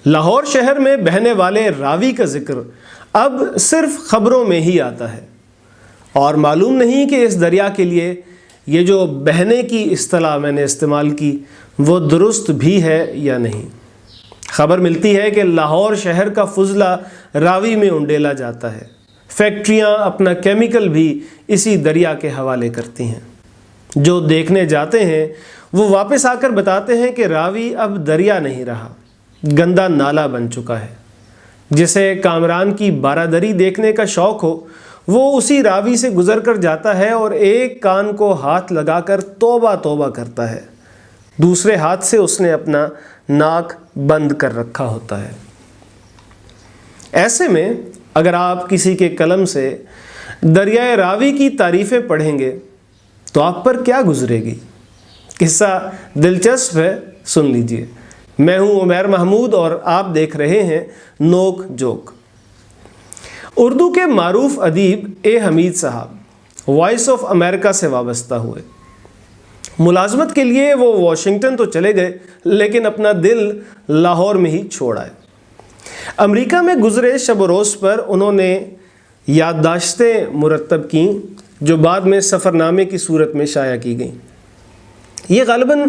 لاہور شہر میں بہنے والے راوی کا ذکر اب صرف خبروں میں ہی آتا ہے، اور معلوم نہیں کہ اس دریا کے لیے یہ جو بہنے کی اصطلاح میں نے استعمال کی وہ درست بھی ہے یا نہیں۔ خبر ملتی ہے کہ لاہور شہر کا فضلہ راوی میں انڈیلا جاتا ہے، فیکٹریاں اپنا کیمیکل بھی اسی دریا کے حوالے کرتی ہیں۔ جو دیکھنے جاتے ہیں وہ واپس آ کر بتاتے ہیں کہ راوی اب دریا نہیں رہا، گندا نالا بن چکا ہے۔ جسے کامران کی بارادری دیکھنے کا شوق ہو وہ اسی راوی سے گزر کر جاتا ہے اور ایک کان کو ہاتھ لگا کر توبہ توبہ کرتا ہے، دوسرے ہاتھ سے اس نے اپنا ناک بند کر رکھا ہوتا ہے۔ ایسے میں اگر آپ کسی کے قلم سے دریائے راوی کی تعریفیں پڑھیں گے تو آپ پر کیا گزرے گی؟ قصہ دلچسپ ہے، سن لیجئے۔ میں ہوں عمیر محمود اور آپ دیکھ رہے ہیں نوک جوک۔ اردو کے معروف ادیب اے حمید صاحب وائس آف امریکہ سے وابستہ ہوئے۔ ملازمت کے لیے وہ واشنگٹن تو چلے گئے لیکن اپنا دل لاہور میں ہی چھوڑ آئے۔ امریکہ میں گزرے شب و روز پر انہوں نے یادداشتیں مرتب کیں جو بعد میں سفر نامے کی صورت میں شائع کی گئیں۔ یہ غالباً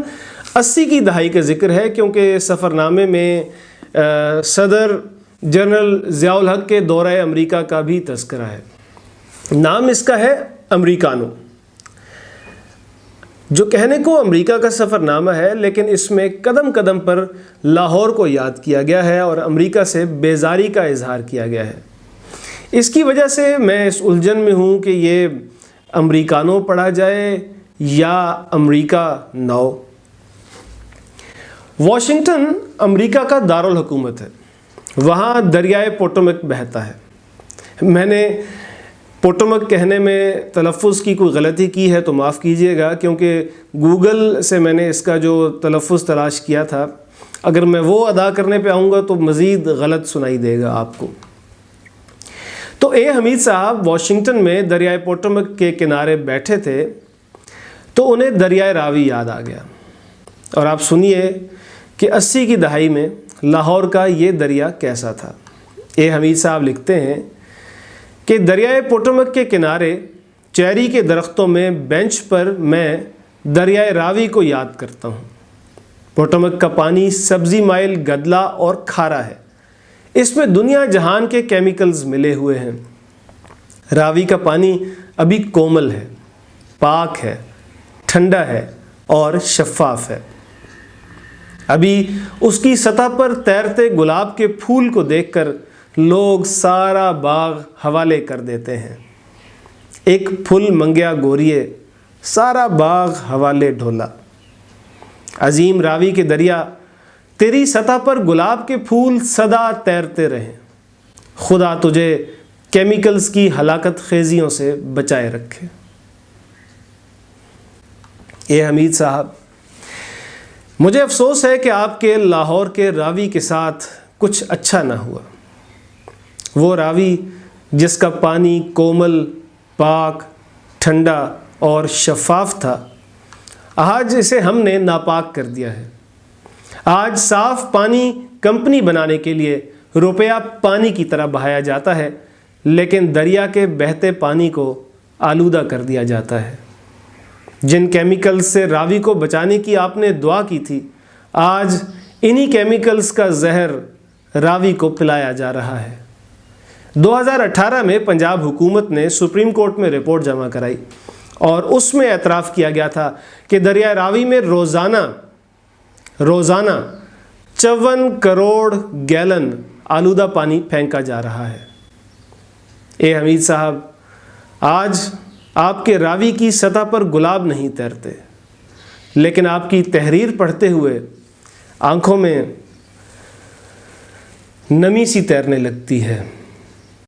80 کی دہائی کا ذکر ہے کیونکہ سفر نامے میں صدر جنرل ضیاء الحق کے دورہ امریکہ کا بھی تذکرہ ہے۔ نام اس کا ہے امریکانو، جو کہنے کو امریکہ کا سفر نامہ ہے لیکن اس میں قدم قدم پر لاہور کو یاد کیا گیا ہے اور امریکہ سے بیزاری کا اظہار کیا گیا ہے۔ اس کی وجہ سے میں اس الجھن میں ہوں کہ یہ امریکانو پڑھا جائے یا امریکہ نو۔ واشنگٹن امریکہ کا دارالحکومت ہے، وہاں دریائے پوٹومک بہتا ہے۔ میں نے پوٹومک کہنے میں تلفظ کی کوئی غلطی کی ہے تو معاف کیجیے گا، کیونکہ گوگل سے میں نے اس کا جو تلفظ تلاش کیا تھا، اگر میں وہ ادا کرنے پہ آؤں گا تو مزید غلط سنائی دے گا آپ کو۔ تو اے حمید صاحب واشنگٹن میں دریائے پوٹومک کے کنارے بیٹھے تھے تو انہیں دریائے راوی یاد آ گیا، اور آپ سنیے کہ 80 کی دہائی میں لاہور کا یہ دریا کیسا تھا۔ اے حمید صاحب لکھتے ہیں کہ دریائے پوٹومک کے کنارے چیری کے درختوں میں بینچ پر میں دریائے راوی کو یاد کرتا ہوں۔ پوٹومک کا پانی سبزی مائل گدلا اور کھارا ہے، اس میں دنیا جہان کے کیمیکلز ملے ہوئے ہیں۔ راوی کا پانی ابھی کومل ہے، پاک ہے، ٹھنڈا ہے اور شفاف ہے۔ ابھی اس کی سطح پر تیرتے گلاب کے پھول کو دیکھ کر لوگ سارا باغ حوالے کر دیتے ہیں۔ ایک پھول منگیا گوریے، سارا باغ حوالے ڈھولا۔ عظیم راوی کے دریا، تیری سطح پر گلاب کے پھول سدا تیرتے رہیں، خدا تجھے کیمیکلز کی ہلاکت خیزیوں سے بچائے رکھے۔ اے حمید صاحب، مجھے افسوس ہے کہ آپ کے لاہور کے راوی کے ساتھ کچھ اچھا نہ ہوا۔ وہ راوی جس کا پانی کومل، پاک، ٹھنڈا اور شفاف تھا، آج اسے ہم نے ناپاک کر دیا ہے۔ آج صاف پانی کمپنی بنانے کے لیے روپیہ پانی کی طرح بہایا جاتا ہے، لیکن دریا کے بہتے پانی کو آلودہ کر دیا جاتا ہے۔ جن کیمیکلز سے راوی کو بچانے کی آپ نے دعا کی تھی، آج انہی کیمیکلز کا زہر راوی کو پلایا جا رہا ہے۔ 2018 میں پنجاب حکومت نے سپریم کورٹ میں رپورٹ جمع کرائی اور اس میں اعتراف کیا گیا تھا کہ دریائے راوی میں روزانہ 54 کروڑ گیلن آلودہ پانی پھینکا جا رہا ہے۔ اے حمید صاحب، آج آپ کے راوی کی سطح پر گلاب نہیں تیرتے، لیکن آپ کی تحریر پڑھتے ہوئے آنکھوں میں نمی سی تیرنے لگتی ہے۔